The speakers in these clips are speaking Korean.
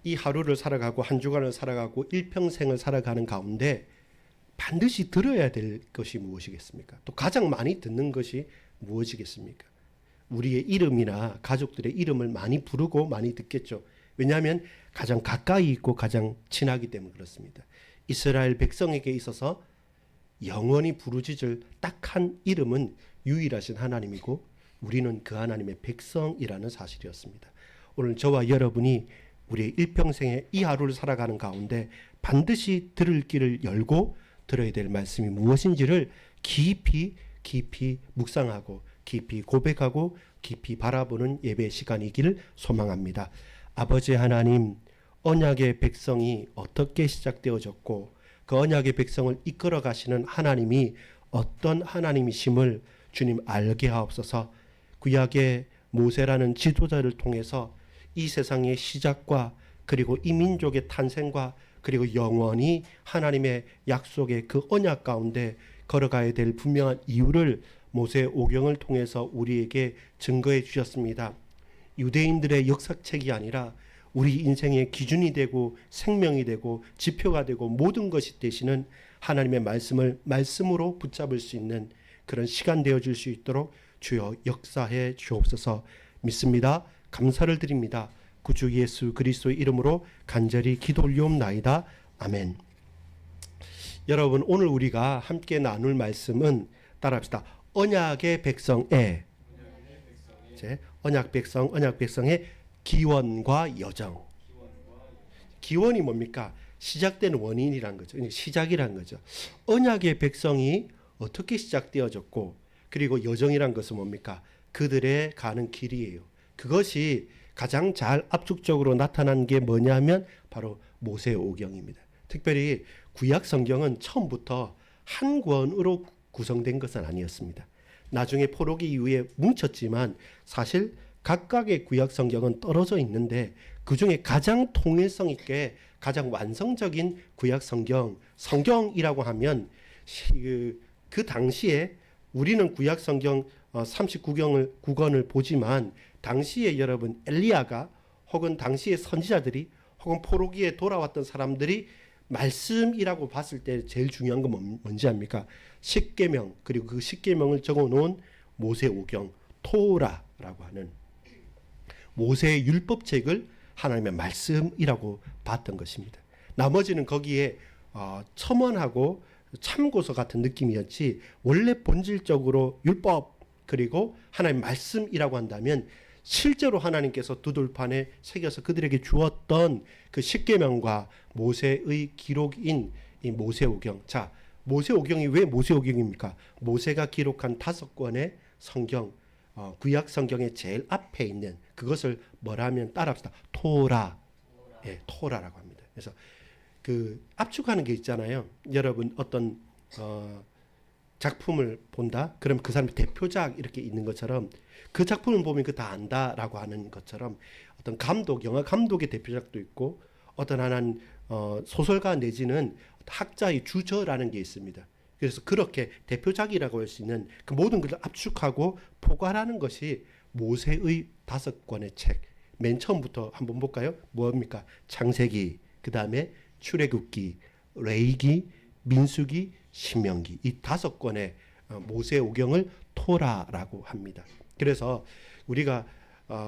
이 하루를 살아가고 한 주간을 살아가고 일평생을 살아가는 가운데 반드시 들어야 될 것이 무엇이겠습니까? 또 가장 많이 듣는 것이 무엇이겠습니까? 우리의 이름이나 가족들의 이름을 많이 부르고 많이 듣겠죠. 왜냐하면 가장 가까이 있고 가장 친하기 때문에 그렇습니다. 이스라엘 백성에게 있어서 영원히 부르짖을 딱 한 이름은 유일하신 하나님이고 우리는 그 하나님의 백성이라는 사실이었습니다. 오늘 저와 여러분이 우리의 일평생에 이 하루를 살아가는 가운데 반드시 들을 길을 열고 들어야 될 말씀이 무엇인지를 깊이 묵상하고 깊이 고백하고 깊이 바라보는 예배 시간이기를 소망합니다. 아버지 하나님, 언약의 백성이 어떻게 시작되어졌고 그 언약의 백성을 이끌어 가시는 하나님이 어떤 하나님이심을 주님 알게 하옵소서. 구약의 모세라는 지도자를 통해서 이 세상의 시작과 그리고 이 민족의 탄생과 그리고 영원히 하나님의 약속의 그 언약 가운데 걸어가야 될 분명한 이유를 모세 오경을 통해서 우리에게 증거해 주셨습니다. 유대인들의 역사책이 아니라 우리 인생의 기준이 되고 생명이 되고 지표가 되고 모든 것이 되시는 하나님의 말씀을 말씀으로 붙잡을 수 있는 그런 시간 되어줄 수 있도록 주여 역사해 주옵소서. 믿습니다. 감사를 드립니다. 구주 예수 그리스도의 이름으로 간절히 기도 올리옵나이다. 아멘. 여러분, 오늘 우리가 함께 나눌 말씀은 따라합시다. 언약의 백성의 언약 백성의 기원과 여정. 기원이 뭡니까? 시작된 원인이란 거죠. 시작이란 거죠. 언약의 백성이 어떻게 시작되어졌고 그리고 여정이란 것은 뭡니까? 그들의 가는 길이에요. 그것이 가장 잘 압축적으로 나타난 게 뭐냐면 바로 모세오경입니다. 특별히 구약 성경은 처음부터 한 권으로 구성된 것은 아니었습니다. 나중에 포로기 이후에 뭉쳤지만 사실 각각의 구약 성경은 떨어져 있는데 그중에 가장 통일성 있게 가장 완성적인 구약 성경이라고 하면 그 당시에 우리는 구약 성경 39권을 보지만 당시에 여러분 엘리야가 혹은 당시의 선지자들이 혹은 포로기에 돌아왔던 사람들이 말씀이라고 봤을 때 제일 중요한 건 뭔지 압니까? 십계명, 그리고 그 십계명을 적어놓은 모세오경 토라라고 하는 모세의 율법책을 하나님의 말씀이라고 봤던 것입니다. 나머지는 거기에 첨언하고 참고서 같은 느낌이었지 원래 본질적으로 율법 그리고 하나님의 말씀이라고 한다면 실제로 하나님께서 두들판에 새겨서 그들에게 주었던 그 십계명과 모세의 기록인 이 모세오경. 자, 모세오경이 왜 모세오경입니까? 모세가 기록한 5권의 성경, 구약 성경의 제일 앞에 있는 그것을 뭐라면 따라합시다. 토라. 예, 토라라고 합니다. 그래서 그 압축하는 게 있잖아요. 여러분 어떤 작품을 본다? 그럼 그 사람의 대표작 이렇게 있는 것처럼 그 작품을 보면 그 다 안다라고 하는 것처럼 어떤 영화 감독의 대표작도 있고 어떤 하나는 소설가 내지는 학자의 주저라는 게 있습니다. 그래서 그렇게 대표작이라고 할 수 있는 그 모든 것을 압축하고 포괄하는 것이 모세의 5권의 책. 맨 처음부터 한번 볼까요? 뭡니까? 창세기, 그 다음에 출애굽기, 레위기, 민수기, 신명기. 이 5권의 모세오경을 토라라고 합니다. 그래서 우리가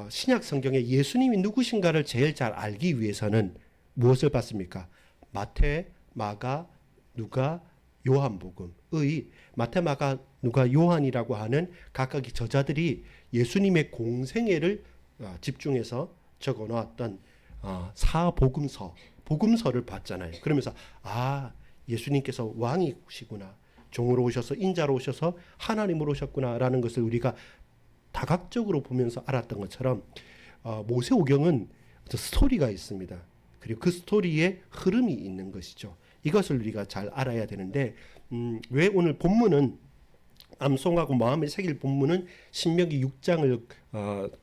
신약 성경에 예수님이 누구신가를 제일 잘 알기 위해서는 무엇을 봤습니까? 마태, 마가, 누가, 요한복음의 마태, 마가, 누가, 요한이라고 하는 각각의 저자들이 예수님의 공생애를 집중해서 적어놓았던 복음서를 봤잖아요. 그러면서 예수님께서 왕이시구나, 종으로 오셔서 인자로 오셔서 하나님으로 오셨구나라는 것을 우리가 다각적으로 보면서 알았던 것처럼 모세오경은 스토리가 있습니다. 그리고 그 스토리에 흐름이 있는 것이죠. 이것을 우리가 잘 알아야 되는데 왜 오늘 본문은 암송하고 마음에 새길 본문은 신명기 6장을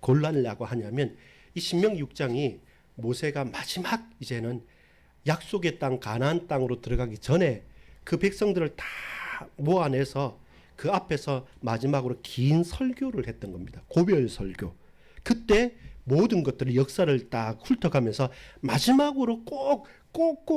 골라내려고 하냐면 이 신명기 6장이 모세가 마지막 이제는 약속의 땅 가나안 땅으로 들어가기 전에 그 백성들을 다 모아내서 그 앞에서 마지막으로 긴 설교를 했던 겁니다. 고별 설교. 그때 모든 것들을 역사를 딱 훑어가면서 마지막으로 꼭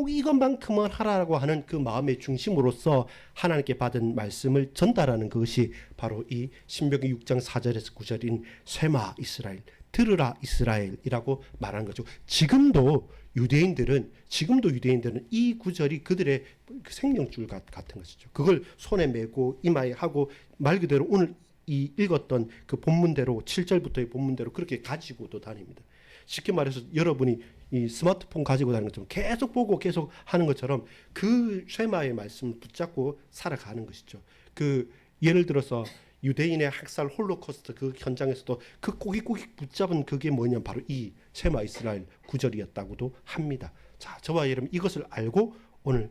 이것만큼은 하라고 하는 그 마음의 중심으로서 하나님께 받은 말씀을 전달하는 것이 바로 이 신명기 6장 4절에서 9절인 쇠마 이스라엘, 들으라 이스라엘이라고 말하는 거죠. 지금도 유대인들은 이 구절이 그들의 생명줄 같은 것이죠. 그걸 손에 메고 이마에 하고 말 그대로 오늘 이 읽었던 그 본문대로 7절부터의 본문대로 그렇게 가지고도 다닙니다. 쉽게 말해서 여러분이 이 스마트폰 가지고 다니는 것처럼 계속 보고 계속 하는 것처럼 그 쉐마의 말씀을 붙잡고 살아가는 것이죠. 그 예를 들어서 유대인의 학살 홀로코스트 그 현장에서도 그 꼬깃꼬깃 붙잡은 그게 뭐냐면 바로 이 쉐마 이스라엘 구절이었다고도 합니다. 자, 저와 여러분 이것을 알고 오늘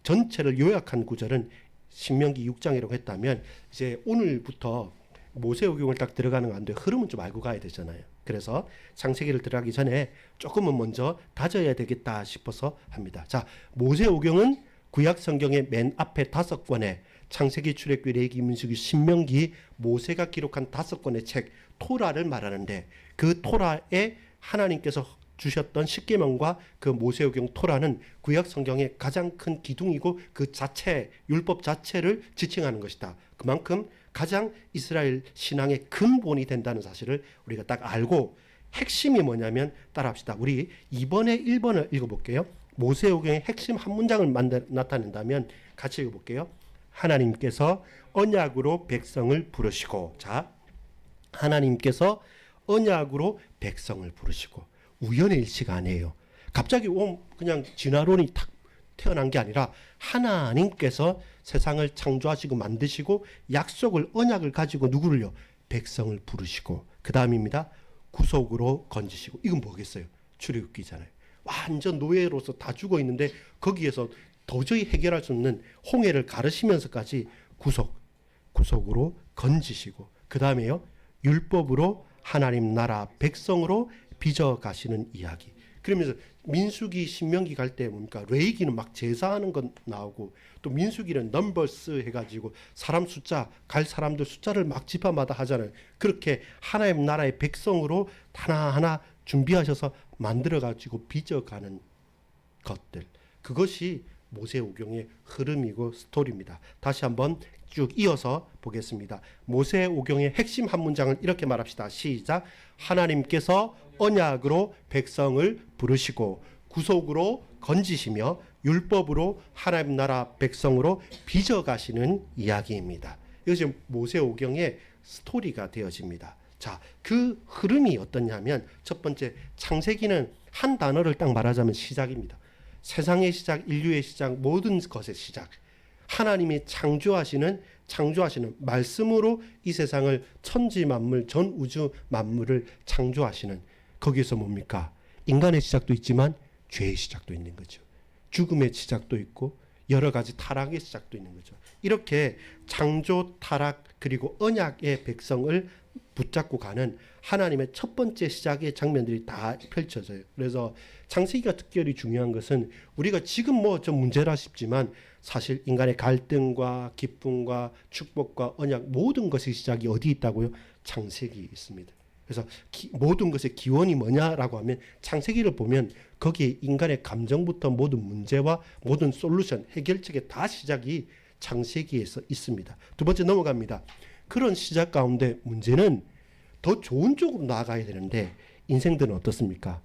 전체를 요약한 구절은 신명기 6장이라고 했다면 이제 오늘부터 모세오경을 딱 들어가는 가운데 흐름은 좀 알고 가야 되잖아요. 그래서 창세기를 들어가기 전에 조금은 먼저 다져야 되겠다 싶어서 합니다. 자, 모세오경은 구약 성경의 맨 앞에 5권의 창세기, 출애굽기, 레위기, 민수기, 신명기, 모세가 기록한 5권의 책 토라를 말하는데 그 토라에 하나님께서 주셨던 십계명과 그 모세오경 토라는 구약 성경의 가장 큰 기둥이고 그 자체 율법 자체를 지칭하는 것이다. 그만큼 가장 이스라엘 신앙의 근본이 된다는 사실을 우리가 딱 알고 핵심이 뭐냐면 따라합시다. 우리 이번에 1번을 읽어볼게요. 모세오경의 핵심 한 문장을 나타낸다면 같이 읽어볼게요. 하나님께서 언약으로 백성을 부르시고, 자, 하나님께서 언약으로 백성을 부르시고 우연의 일치가 아니에요. 갑자기 그냥 진화론이 탁 태어난 게 아니라 하나님께서 세상을 창조하시고 만드시고 약속을 언약을 가지고 누구를요? 백성을 부르시고 그 다음입니다. 구속으로 건지시고. 이건 뭐겠어요? 출애굽기잖아요. 완전 노예로서 다 죽어 있는데 거기에서 도저히 해결할 수 없는 홍해를 가르시면서까지 구속으로 건지시고 그 다음에요. 율법으로 하나님 나라 백성으로 빚어 가시는 이야기. 그러면서 민수기 신명기 갈 때 뭡니까? 레위기는 막 제사하는 건 나오고 또 민수기는 넘버스 해가지고 사람 숫자 갈 사람들 숫자를 막 지파마다 하잖아요. 그렇게 하나님 나라의 백성으로 하나하나 준비하셔서 만들어가지고 빚어가는 것들. 그것이 모세오경의 흐름이고 스토리입니다. 다시 한번 쭉 이어서 보겠습니다. 모세오경의 핵심 한 문장을 이렇게 말합시다. 시작. 하나님께서 언약으로 백성을 부르시고 구속으로 건지시며 율법으로 하나님 나라 백성으로 빚어가시는 이야기입니다. 이것이 모세오경의 스토리가 되어집니다. 자, 그 흐름이 어떠냐면 첫 번째 창세기는 한 단어를 딱 말하자면 시작입니다. 세상의 시작, 인류의 시작, 모든 것의 시작. 하나님이 창조하시는 말씀으로 이 세상을 천지 만물, 전 우주 만물을 창조하시는 거기에서 뭡니까? 인간의 시작도 있지만 죄의 시작도 있는 거죠. 죽음의 시작도 있고 여러 가지 타락의 시작도 있는 거죠. 이렇게 창조, 타락 그리고 언약의 백성을 붙잡고 가는 하나님의 첫 번째 시작의 장면들이 다 펼쳐져요. 그래서 창세기가 특별히 중요한 것은 우리가 지금 뭐 좀 문제라 싶지만 사실 인간의 갈등과 기쁨과 축복과 언약 모든 것의 시작이 어디 있다고요? 창세기에 있습니다. 그래서 모든 것의 기원이 뭐냐라고 하면 창세기를 보면 거기에 인간의 감정부터 모든 문제와 모든 솔루션, 해결책의 다 시작이 창세기에서 있습니다. 두 번째 넘어갑니다. 그런 시작 가운데 문제는 더 좋은 쪽으로 나아가야 되는데 인생들은 어떻습니까?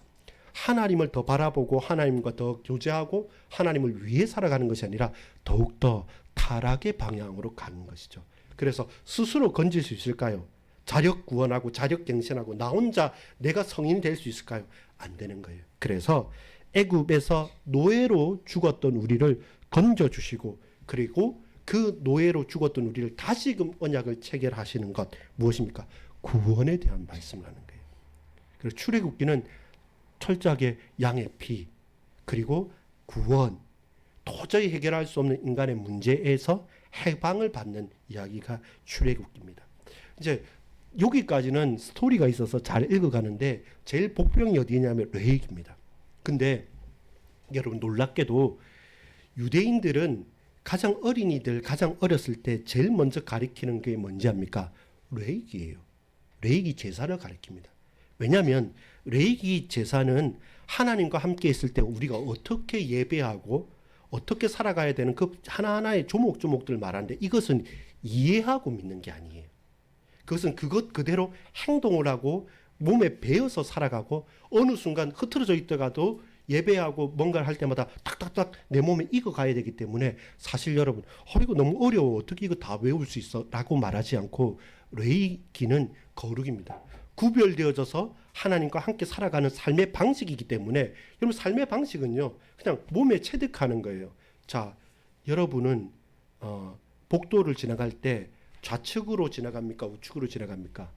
하나님을 더 바라보고 하나님과 더 교제하고 하나님을 위해 살아가는 것이 아니라 더욱더 타락의 방향으로 가는 것이죠. 그래서 스스로 건질 수 있을까요? 자력 구원하고 자력 갱신하고 나 혼자 내가 성인이 될 수 있을까요? 안 되는 거예요. 그래서 애굽에서 노예로 죽었던 우리를 건져주시고 그리고 그 노예로 죽었던 우리를 다시금 언약을 체결하시는 것 무엇입니까? 구원에 대한 말씀을 하는 거예요. 그리고 출애굽기는 철저하게 양의 피 그리고 구원 도저히 해결할 수 없는 인간의 문제에서 해방을 받는 이야기가 출애굽기입니다. 이제 여기까지는 스토리가 있어서 잘 읽어가는데 제일 복병이 어디냐면 레위기입니다. 근데 여러분 놀랍게도 유대인들은 가장 어린이들 가장 어렸을 때 제일 먼저 가리키는 게 뭔지 압니까? 레위기예요. 레위기 제사를 가리킵니다. 왜냐하면 레이기 제사는 하나님과 함께 있을 때 우리가 어떻게 예배하고 어떻게 살아가야 되는 그 하나하나의 조목조목들을 말하는데 이것은 이해하고 믿는 게 아니에요. 그것은 그것 그대로 행동을 하고 몸에 배어서 살아가고 어느 순간 흐트러져 있다가도 예배하고 뭔가를 할 때마다 탁탁탁 내 몸에 익어가야 되기 때문에 사실 여러분 이거 너무 어려워 어떻게 이거 다 외울 수 있어 라고 말하지 않고 레이기는 거룩입니다. 구별되어져서 하나님과 함께 살아가는 삶의 방식이기 때문에 여러분 삶의 방식은요 그냥 몸에 체득하는 거예요. 자, 여러분은 복도를 지나갈 때 좌측으로 지나갑니까? 우측으로 지나갑니까?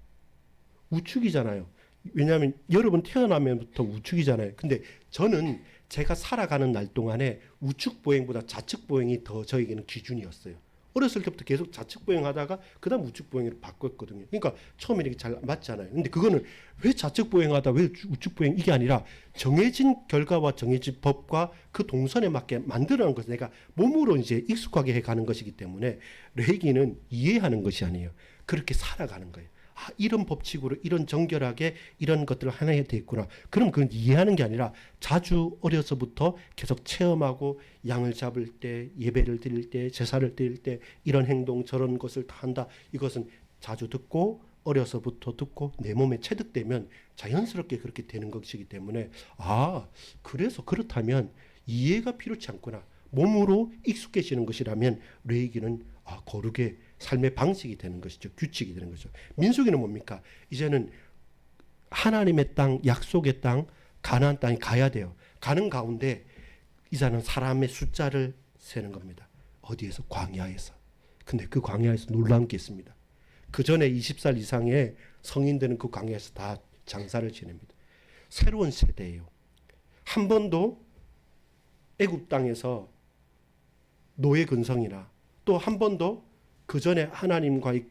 우측이잖아요. 왜냐하면 여러분 태어나면부터 우측이잖아요. 근데 저는 제가 살아가는 날 동안에 우측 보행보다 좌측 보행이 더 저에게는 기준이었어요. 어렸을 때부터 계속 좌측 보행하다가 그다음 우측 보행으로 바꿨거든요. 그러니까 처음에 이렇게 잘 맞잖아요. 근데 그거는 왜 좌측 보행하다 왜 우측 보행 이게 아니라 정해진 결과와 정해진 법과 그 동선에 맞게 만들어낸 것을 내가 몸으로 이제 익숙하게 해가는 것이기 때문에 레이기는 이해하는 것이 아니에요. 그렇게 살아가는 거예요. 아, 이런 법칙으로 이런 정결하게 이런 것들을 하나에 돼 있구나. 그럼 그건 이해하는 게 아니라 자주 어려서부터 계속 체험하고 양을 잡을 때, 예배를 드릴 때, 제사를 드릴 때 이런 행동 저런 것을 다 한다. 이것은 자주 듣고 어려서부터 듣고 내 몸에 체득되면 자연스럽게 그렇게 되는 것이기 때문에 아, 그래서 그렇다면 이해가 필요치 않구나. 몸으로 익숙해지는 것이라면 레이기는 거룩의 삶의 방식이 되는 것이죠. 규칙이 되는 거죠. 민수기는 뭡니까? 이제는 하나님의 땅, 약속의 땅, 가나안 땅에 가야 돼요. 가는 가운데 이제는 사람의 숫자를 세는 겁니다. 어디에서? 광야에서. 근데 그 광야에서 놀라운 게 있습니다. 그 전에 20살 이상의 성인들은 그 광야에서 다 장사를 지냅니다. 새로운 세대예요. 한 번도 애굽 땅에서 노예 근성이나 또 한 번도 그 전에 하나님과의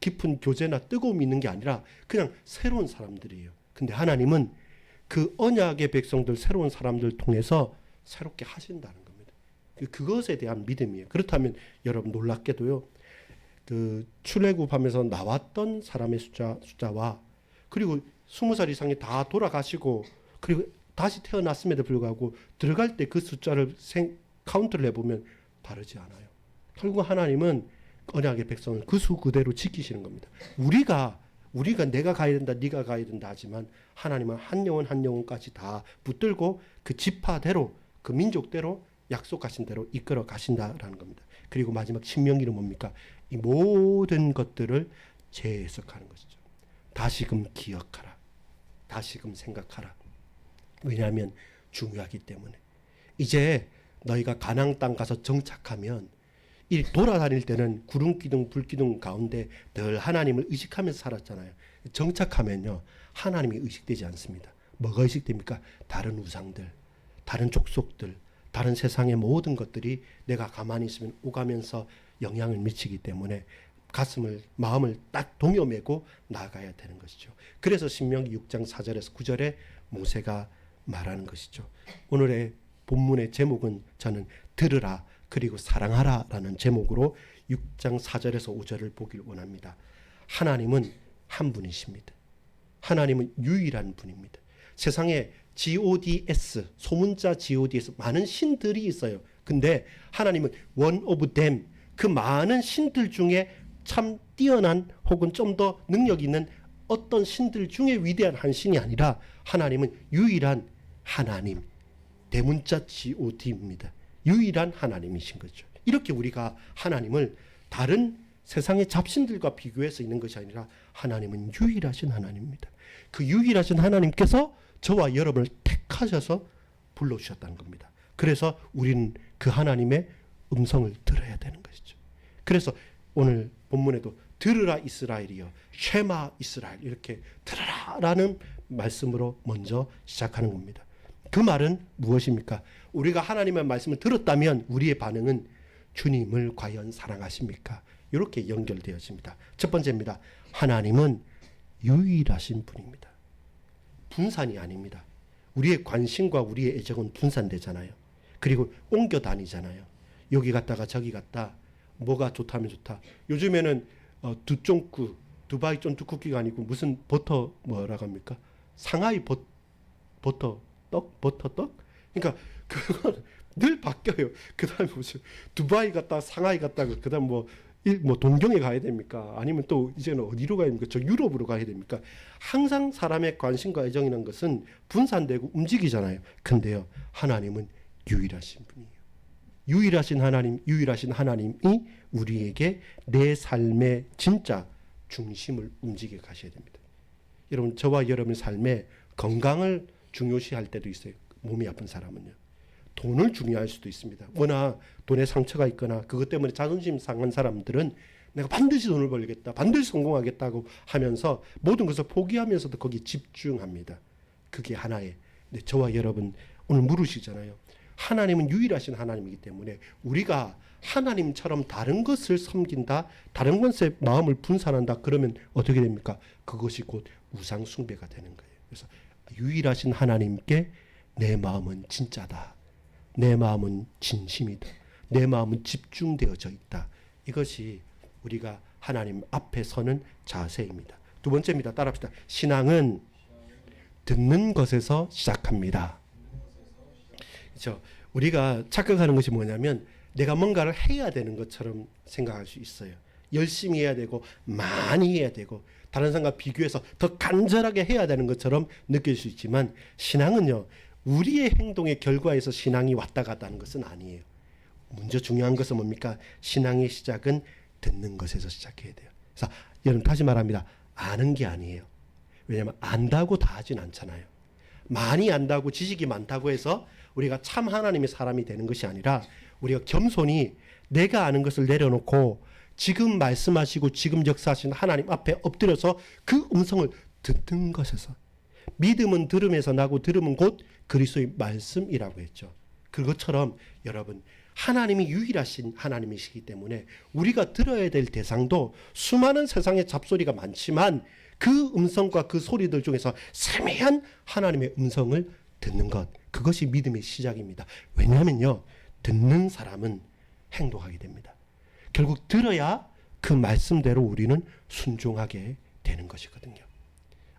깊은 교제나 뜨거움이 있는 게 아니라 그냥 새로운 사람들이에요. 근데 하나님은 그 언약의 백성들 새로운 사람들 통해서 새롭게 하신다는 겁니다. 그것에 대한 믿음이에요. 그렇다면 여러분 놀랍게도요. 그 출애굽하면서 나왔던 사람의 숫자와 그리고 20살 이상이 다 돌아가시고 그리고 다시 태어났음에도 불구하고 들어갈 때 그 숫자를 카운트를 해보면 다르지 않아요. 결국 하나님은 언약의 백성을 그 수 그대로 지키시는 겁니다. 우리가 내가 가야 된다, 네가 가야 된다 하지만 하나님은 한 영혼 한 영혼까지 다 붙들고 그 지파대로 그 민족대로 약속하신 대로 이끌어 가신다라는 겁니다. 그리고 마지막 신명기는 뭡니까? 이 모든 것들을 재해석하는 것이죠. 다시금 기억하라. 다시금 생각하라. 왜냐하면 중요하기 때문에. 이제 너희가 가나안 땅 가서 정착하면 이 돌아다닐 때는 구름 기둥 불 기둥 가운데 늘 하나님을 의식하면서 살았잖아요. 정착하면요 하나님이 의식되지 않습니다. 뭐가 의식됩니까? 다른 우상들, 다른 족속들, 다른 세상의 모든 것들이 내가 가만히 있으면 오가면서 영향을 미치기 때문에 마음을 딱 동요매고 나아가야 되는 것이죠. 그래서 신명기 6장 4절에서 9절에 모세가 말하는 것이죠. 오늘의 본문의 제목은 저는 들으라 그리고 사랑하라 라는 제목으로 6장 4절에서 5절을 보길 원합니다. 하나님은 한 분이십니다. 하나님은 유일한 분입니다. 세상에 GODS, 소문자 GODS 많은 신들이 있어요. 근데 하나님은 one of them, 그 많은 신들 중에 참 뛰어난 혹은 좀 더 능력 있는 어떤 신들 중에 위대한 한 신이 아니라 하나님은 유일한 하나님, 대문자 GOD입니다. 유일한 하나님이신 거죠. 이렇게 우리가 하나님을 다른 세상의 잡신들과 비교해서 있는 것이 아니라 하나님은 유일하신 하나님입니다. 그 유일하신 하나님께서 저와 여러분을 택하셔서 불러주셨다는 겁니다. 그래서 우리는 그 하나님의 음성을 들어야 되는 것이죠. 그래서 오늘 본문에도 들으라 이스라엘이여, 쉐마 이스라엘 이렇게 들으라라는 말씀으로 먼저 시작하는 겁니다. 그 말은 무엇입니까? 우리가 하나님의 말씀을 들었다면 우리의 반응은 주님을 과연 사랑하십니까? 이렇게 연결되어집니다. 첫 번째입니다. 하나님은 유일하신 분입니다. 분산이 아닙니다. 우리의 관심과 우리의 애정은 분산되잖아요. 그리고 옮겨 다니잖아요. 여기 갔다가 저기 갔다 뭐가 좋다면 좋다. 요즘에는 두쫑꾸 두바이 쫀득 쿠키가 아니고 무슨 버터 뭐라고 합니까? 상하이 버터떡? 그러니까 그건 늘 바뀌어요. 그다음에 무슨 두바이 갔다 상하이 갔다 그다음 뭐 동경에 가야 됩니까? 아니면 또 이제는 어디로 가야 됩니까? 저 유럽으로 가야 됩니까? 항상 사람의 관심과 애정이라는 것은 분산되고 움직이잖아요. 근데요, 하나님은 유일하신 분이에요. 유일하신 하나님이 우리에게 내 삶의 진짜 중심을 움직여 가셔야 됩니다. 여러분, 저와 여러분의 삶에 건강을 중요시할 때도 있어요. 몸이 아픈 사람은요. 돈을 중요할 수도 있습니다. 워낙 돈에 상처가 있거나 그것 때문에 자존심 상한 사람들은 내가 반드시 돈을 벌겠다, 반드시 성공하겠다고 하면서 모든 것을 포기하면서도 거기에 집중합니다. 그게 하나의, 저와 여러분 오늘 물으시잖아요. 하나님은 유일하신 하나님이기 때문에 우리가 하나님처럼 다른 것을 섬긴다, 다른 것에 마음을 분산한다, 그러면 어떻게 됩니까? 그것이 곧 우상 숭배가 되는 거예요. 그래서 유일하신 하나님께 내 마음은 진짜다, 내 마음은 진심이다, 내 마음은 집중되어져 있다. 이것이 우리가 하나님 앞에 서는 자세입니다. 두 번째입니다. 따라합시다. 신앙은 듣는 것에서 시작합니다. 그렇죠? 우리가 착각하는 것이 뭐냐면 내가 뭔가를 해야 되는 것처럼 생각할 수 있어요. 열심히 해야 되고 많이 해야 되고 다른 사람과 비교해서 더 간절하게 해야 되는 것처럼 느낄 수 있지만, 신앙은요, 우리의 행동의 결과에서 신앙이 왔다 갔다 하는 것은 아니에요. 먼저 중요한 것은 뭡니까? 신앙의 시작은 듣는 것에서 시작해야 돼요. 그래서 여러분, 다시 말합니다. 아는 게 아니에요. 왜냐하면 안다고 다 하진 않잖아요. 많이 안다고, 지식이 많다고 해서 우리가 참 하나님의 사람이 되는 것이 아니라, 우리가 겸손히 내가 아는 것을 내려놓고 지금 말씀하시고 지금 역사하신 하나님 앞에 엎드려서 그 음성을 듣는 것에서, 믿음은 들음에서 나고 들음은 곧 그리스도의 말씀이라고 했죠. 그것처럼 여러분, 하나님이 유일하신 하나님이시기 때문에 우리가 들어야 될 대상도 수많은 세상의 잡소리가 많지만 그 음성과 그 소리들 중에서 세미한 하나님의 음성을 듣는 것, 그것이 믿음의 시작입니다. 왜냐하면요, 듣는 사람은 행동하게 됩니다. 결국 들어야 그 말씀대로 우리는 순종하게 되는 것이거든요.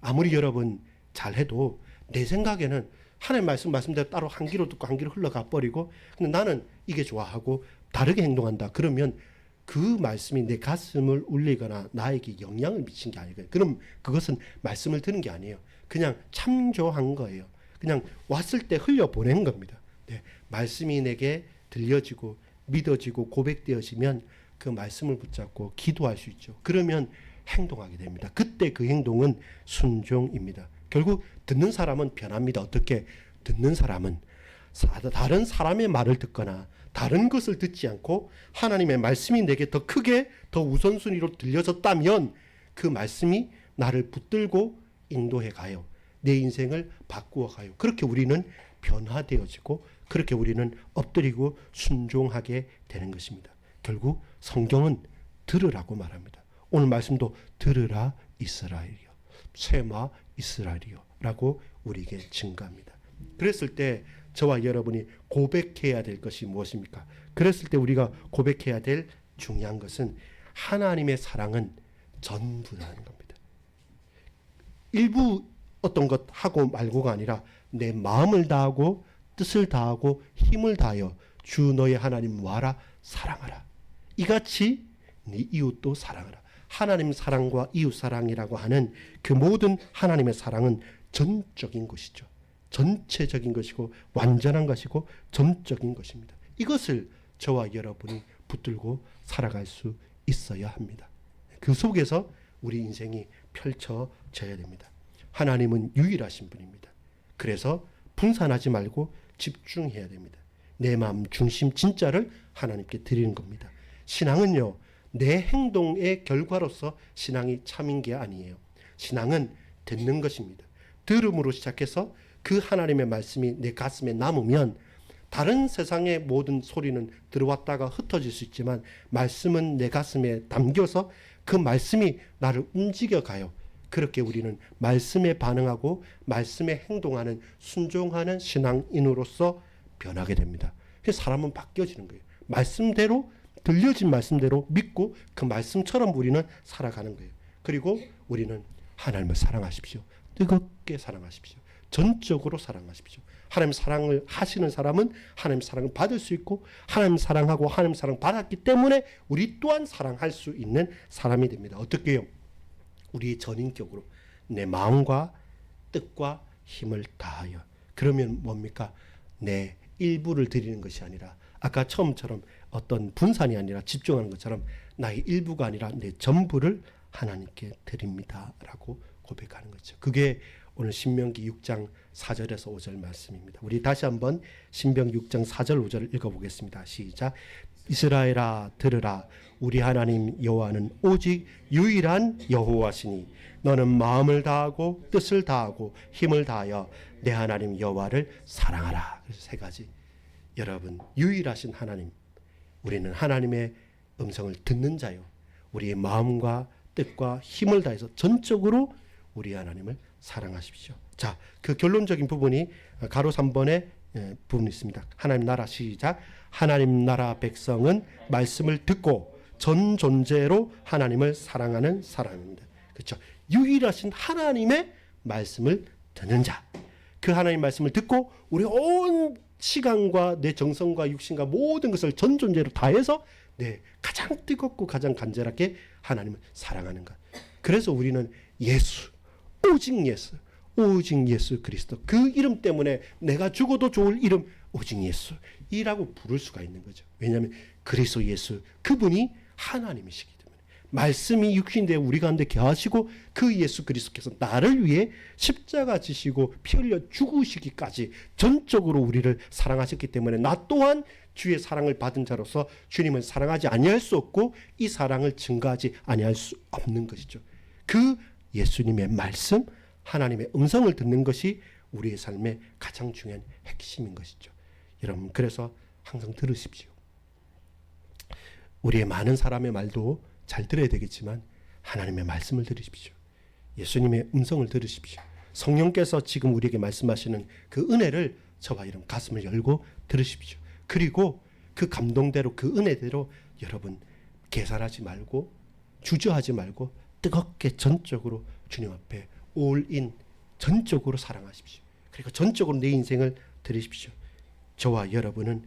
아무리 여러분 잘해도 내 생각에는 하나님 말씀대로 따로 한 귀로 듣고 한 귀로 흘러가 버리고, 근데 나는 이게 좋아하고 다르게 행동한다. 그러면 그 말씀이 내 가슴을 울리거나 나에게 영향을 미친 게 아니고요. 그럼 그것은 말씀을 듣는 게 아니에요. 그냥 참조한 거예요. 그냥 왔을 때 흘려보낸 겁니다. 네, 말씀이 내게 들려지고 믿어지고 고백되어지면 그 말씀을 붙잡고 기도할 수 있죠. 그러면 행동하게 됩니다. 그때 그 행동은 순종입니다. 결국 듣는 사람은 변합니다. 어떻게? 듣는 사람은 다른 사람의 말을 듣거나 다른 것을 듣지 않고 하나님의 말씀이 내게 더 크게, 더 우선순위로 들려졌다면 그 말씀이 나를 붙들고 인도해 가요. 내 인생을 바꾸어 가요. 그렇게 우리는 변화되어지고 그렇게 우리는 엎드리고 순종하게 되는 것입니다. 결국 성경은 들으라고 말합니다. 오늘 말씀도 들으라 이스라엘이여, 쇠마 이스라엘이여 라고 우리에게 증가합니다. 그랬을 때 저와 여러분이 고백해야 될 것이 무엇입니까? 그랬을 때 우리가 고백해야 될 중요한 것은 하나님의 사랑은 전부라는 겁니다. 일부 어떤 것 하고 말고가 아니라 내 마음을 다하고 뜻을 다하고 힘을 다하여 주 너의 하나님 와라 사랑하라. 이같이 네 이웃도 사랑하라. 하나님 사랑과 이웃 사랑이라고 하는 그 모든 하나님의 사랑은 전적인 것이죠. 전체적인 것이고 완전한 것이고 전적인 것입니다. 이것을 저와 여러분이 붙들고 살아갈 수 있어야 합니다. 그 속에서 우리 인생이 펼쳐져야 됩니다. 하나님은 유일하신 분입니다. 그래서 분산하지 말고 집중해야 됩니다. 내 마음 중심 진짜를 하나님께 드리는 겁니다. 신앙은요, 내 행동의 결과로서 신앙이 참인 게 아니에요. 신앙은 듣는 것입니다. 들음으로 시작해서 그 하나님의 말씀이 내 가슴에 남으면 다른 세상의 모든 소리는 들어왔다가 흩어질 수 있지만 말씀은 내 가슴에 담겨서 그 말씀이 나를 움직여가요. 그렇게 우리는 말씀에 반응하고 말씀에 행동하는 순종하는 신앙인으로서 변하게 됩니다. 그래서 사람은 바뀌어지는 거예요. 말씀대로, 들려진 말씀대로 믿고 그 말씀처럼 우리는 살아가는 거예요. 그리고 우리는 하나님을 사랑하십시오. 뜨겁게 사랑하십시오. 전적으로 사랑하십시오. 하나님 사랑을 하시는 사람은 하나님 사랑을 받을 수 있고, 하나님 사랑하고 하나님 사랑 받았기 때문에 우리 또한 사랑할 수 있는 사람이 됩니다. 어떻게요? 우리의 전인격으로 내 마음과 뜻과 힘을 다하여. 그러면 뭡니까? 내 일부를 드리는 것이 아니라, 아까 처음처럼 어떤 분산이 아니라 집중하는 것처럼 나의 일부가 아니라 내 전부를 하나님께 드립니다 라고 고백하는 거죠. 그게 오늘 신명기 6장 4절에서 5절 말씀입니다. 우리 다시 한번 신명기 6장 4절 5절을 읽어보겠습니다. 시작. 이스라엘아 들으라. 우리 하나님 여호와는 오직 유일한 여호와시니 너는 마음을 다하고 뜻을 다하고 힘을 다하여 내 하나님 여호와를 사랑하라. 그래서 세 가지. 여러분, 유일하신 하나님, 우리는 하나님의 음성을 듣는 자요, 우리의 마음과 뜻과 힘을 다해서 전적으로 우리 하나님을 사랑하십시오. 자, 그 결론적인 부분이 가로 3번에 부분이 있습니다. 하나님 나라 시작. 하나님 나라 백성은 말씀을 듣고 전 존재로 하나님을 사랑하는 사람입니다. 그렇죠? 유일하신 하나님의 말씀을 듣는 자. 그 하나님 말씀을 듣고 우리 온 시간과 내 정성과 육신과 모든 것을 전 존재로 다해서 가장 뜨겁고 가장 간절하게 하나님을 사랑하는 것. 그래서 우리는 예수, 오직 예수, 오직 예수 그리스도, 그 이름 때문에 내가 죽어도 좋을 이름 오직 예수 이라고 부를 수가 있는 거죠. 왜냐하면 그리스도 예수, 그분이 하나님이시기 때문에, 말씀이 육신되어 우리 가운데 거하시고 그 예수 그리스도께서 나를 위해 십자가 지시고 피 흘려 죽으시기까지 전적으로 우리를 사랑하셨기 때문에 나 또한 주의 사랑을 받은 자로서 주님을 사랑하지 아니할 수 없고 이 사랑을 증거하지 아니할 수 없는 것이죠. 그 예수님의 말씀, 하나님의 음성을 듣는 것이 우리의 삶의 가장 중요한 핵심인 것이죠. 여러분, 그래서 항상 들으십시오. 우리의 많은 사람의 말도 잘 들어야 되겠지만 하나님의 말씀을 들으십시오. 예수님의 음성을 들으십시오. 성령께서 지금 우리에게 말씀하시는 그 은혜를 저와 여러분 가슴을 열고 들으십시오. 그리고 그 감동대로, 그 은혜대로 여러분 계산하지 말고 주저하지 말고 뜨겁게 전적으로 주님 앞에 올인, 전적으로 사랑하십시오. 그리고 전적으로 내 인생을 드리십시오. 저와 여러분은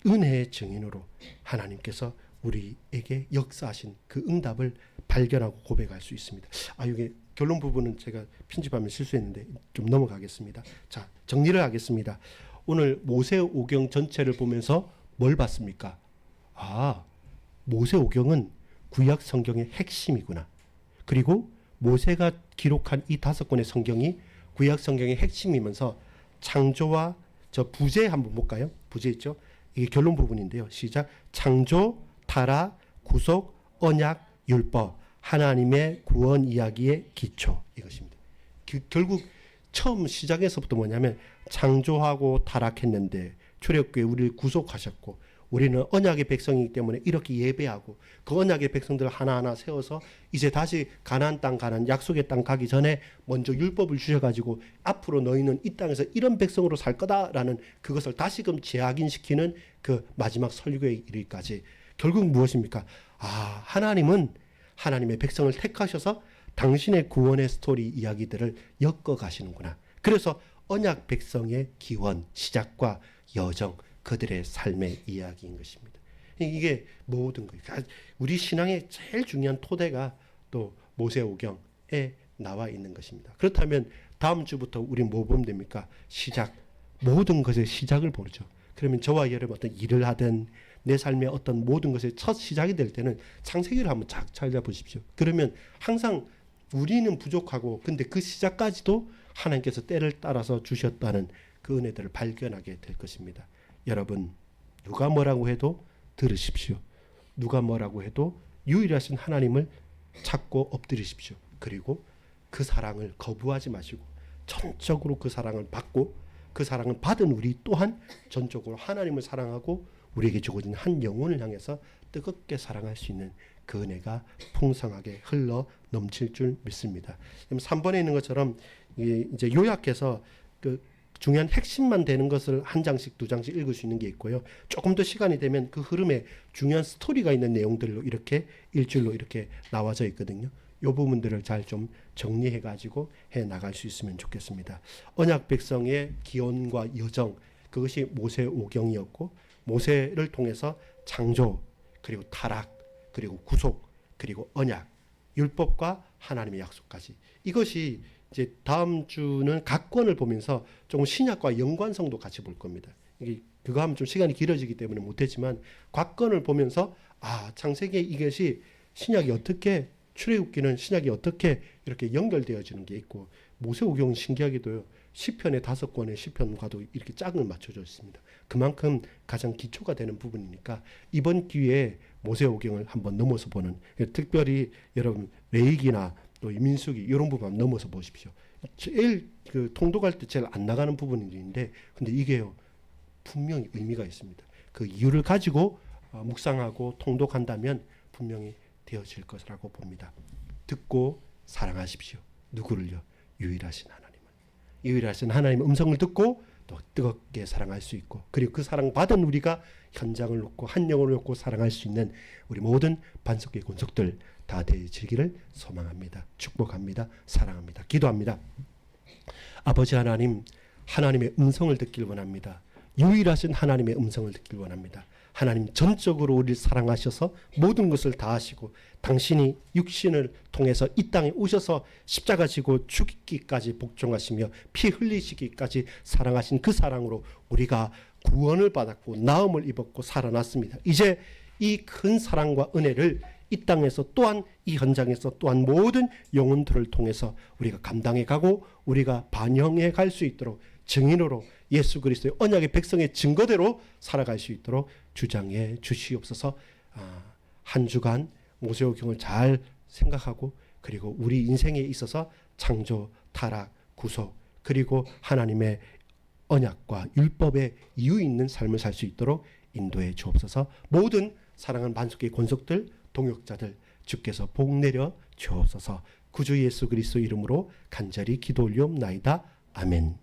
은혜의 증인으로 하나님께서 우리에게 역사하신 그 응답을 발견하고 고백할 수 있습니다. 이게 결론 부분은 제가 편집하면 실수했는데 좀 넘어가겠습니다. 자, 정리를 하겠습니다. 오늘 모세오경 전체를 보면서 뭘 봤습니까? 모세오경은 구약 성경의 핵심이구나. 그리고 모세가 기록한 이 5권의 성경이 구약 성경의 핵심이면서 창조와 저 부제 한번 볼까요? 부제 있죠? 이게 결론 부분인데요. 시작. 창조, 타락, 구속, 언약, 율법, 하나님의 구원 이야기의 기초, 이것입니다. 결국 처음 시작에서부터 뭐냐면 창조하고 타락했는데 출애굽기에 우리를 구속하셨고 우리는 언약의 백성이기 때문에 이렇게 예배하고 그 언약의 백성들을 하나하나 세워서 이제 다시 가나안 땅, 가나안 약속의 땅 가기 전에 먼저 율법을 주셔가지고 앞으로 너희는 이 땅에서 이런 백성으로 살 거다라는 그것을 다시금 재확인시키는 그 마지막 설교에 이르기까지 결국 무엇입니까? 하나님은 하나님의 백성을 택하셔서 당신의 구원의 스토리 이야기들을 엮어 가시는구나. 그래서 언약 백성의 기원, 시작과 여정, 그들의 삶의 이야기인 것입니다. 이게 모든 거예요. 우리 신앙의 제일 중요한 토대가 또 모세오경에 나와 있는 것입니다. 그렇다면 다음 주부터 우리 뭐 보면 됩니까? 시작. 모든 것의 시작을 보죠. 그러면 저와 여러분 어떤 일을 하든 내 삶의 어떤 모든 것의 첫 시작이 될 때는 창세기를 한번 찾아보십시오. 그러면 항상 우리는 부족하고 근데 그 시작까지도 하나님께서 때를 따라서 주셨다는 그 은혜들을 발견하게 될 것입니다. 여러분, 누가 뭐라고 해도 들으십시오. 누가 뭐라고 해도 유일하신 하나님을 찾고 엎드리십시오. 그리고 그 사랑을 거부하지 마시고 전적으로 그 사랑을 받고 그 사랑을 받은 우리 또한 전적으로 하나님을 사랑하고 우리에게 주어진 한 영혼을 향해서 뜨겁게 사랑할 수 있는 그 은혜가 풍성하게 흘러 넘칠 줄 믿습니다. 3번에 있는 것처럼 이제 요약해서 그 중요한 핵심만 되는 것을 한 장씩 두 장씩 읽을 수 있는 게 있고요. 조금 더 시간이 되면 그 흐름에 중요한 스토리가 있는 내용들로 이렇게 일줄로 이렇게 나와져 있거든요. 이 부분들을 잘 좀 정리해 가지고 해 나갈 수 있으면 좋겠습니다. 언약 백성의 기원과 여정, 그것이 모세 오경이었고, 모세를 통해서 창조, 그리고 타락, 그리고 구속, 그리고 언약, 율법과 하나님의 약속까지. 이것이 이제 다음 주는 각권을 보면서 조금 신약과 연관성도 같이 볼 겁니다. 이게 그거 하면 좀 시간이 길어지기 때문에 못했지만, 각권을 보면서 창세기에 이것이 신약이 어떻게, 출애굽기는 신약이 어떻게 이렇게 연결되어지는 게 있고, 모세오경은 신기하게도요, 시편의 5권의 시편과도 이렇게 짝을 맞춰져 있습니다. 그만큼 가장 기초가 되는 부분이니까 이번 기회에 모세오경을 한번 넘어서 보는, 특별히 여러분 레위기나 또 민수기 이런 부분 한번 넘어서 보십시오. 제일 그 통독할 때 제일 안 나가는 부분인데, 근데 이게요 분명히 의미가 있습니다. 그 이유를 가지고 묵상하고 통독한다면 분명히 되어질 것이라고 봅니다. 듣고 사랑하십시오. 누구를요? 유일하신 하나님을. 유일하신 하나님의 음성을 듣고 또 뜨겁게 사랑할 수 있고, 그리고 그 사랑받은 우리가 현장을 놓고 한 영혼을 놓고 사랑할 수 있는 우리 모든 반석의 권속들 다 되어지기를 소망합니다. 축복합니다. 사랑합니다. 기도합니다. 아버지 하나님, 하나님의 음성을 듣길 원합니다. 유일하신 하나님의 음성을 듣길 원합니다. 하나님 전적으로 우리를 사랑하셔서 모든 것을 다 하시고, 당신이 육신을 통해서 이 땅에 오셔서 십자가 지고 죽기까지 복종하시며 피 흘리시기까지 사랑하신 그 사랑으로 우리가 구원을 받았고 나음을 입었고 살아났습니다. 이제 이 큰 사랑과 은혜를 이 땅에서 또한 이 현장에서 또한 모든 영혼들을 통해서 우리가 감당해 가고 우리가 반영해 갈 수 있도록, 증인으로 예수 그리스도의 언약의 백성의 증거대로 살아갈 수 있도록 주장해 주시옵소서. 한 주간 모세오경을 잘 생각하고, 그리고 우리 인생에 있어서 창조, 타락, 구속, 그리고 하나님의 언약과 율법의 이유 있는 삶을 살 수 있도록 인도해 주옵소서. 모든 사랑하는 반석의 권속들, 동역자들 주께서 복 내려 주옵소서. 구주 예수 그리스도 이름으로 간절히 기도 올리옵나이다. 아멘.